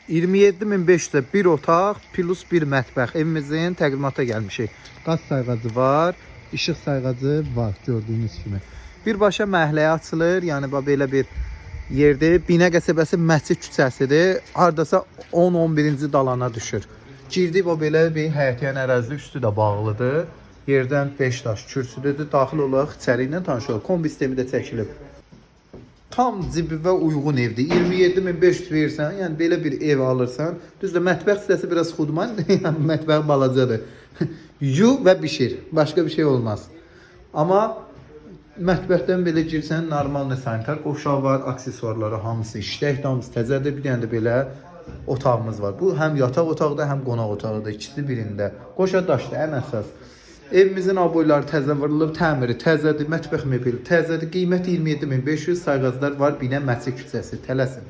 27.500'də bir otaq plus bir mətbəx. Evimizin təqdimata gəlmişik. Qaz sayğacı var, işıq sayğacı var gördüyünüz kimi. Birbaşa məhəlləyə açılır. Yəni belə bir yerdir. Binə qəsəbəsi Məscid küçəsidir. Hardasa 10-11-ci dalana düşür. Girdik o belə bir həyətyan ərazidə, üstü də bağlıdır. Yerdən 5 daş kürsüdür. Daxil olaraq içəri ilə tanış olaq. Kombi sistemi də çəkilib. Tam cibivə uyğun evdir. 27.500 verirsən, yəni belə bir ev alırsan. Düzdür, mətbəx hissəsi biraz xudman, yəni mətbəx balacadır. Yu və bişir. Başqa bir şey olmaz. Amma mətbəxdən belə girsən, normal sanitar qovşağı var, aksesuarları hamısı işlək, hamısı təzədir. Bir dənə də belə otağımız var. Bu həm yataq otağıdır, həm qonaq otağıdır. İkisi birində. Qoşa daşdır ən əsas. Evimizin aboyları təzə vurulub, təmiri təzədir, mətbəx mebeli təzədir. Qiyməti 27.500, sayğaclar var, binə Məscid küçəsi. Tələsin.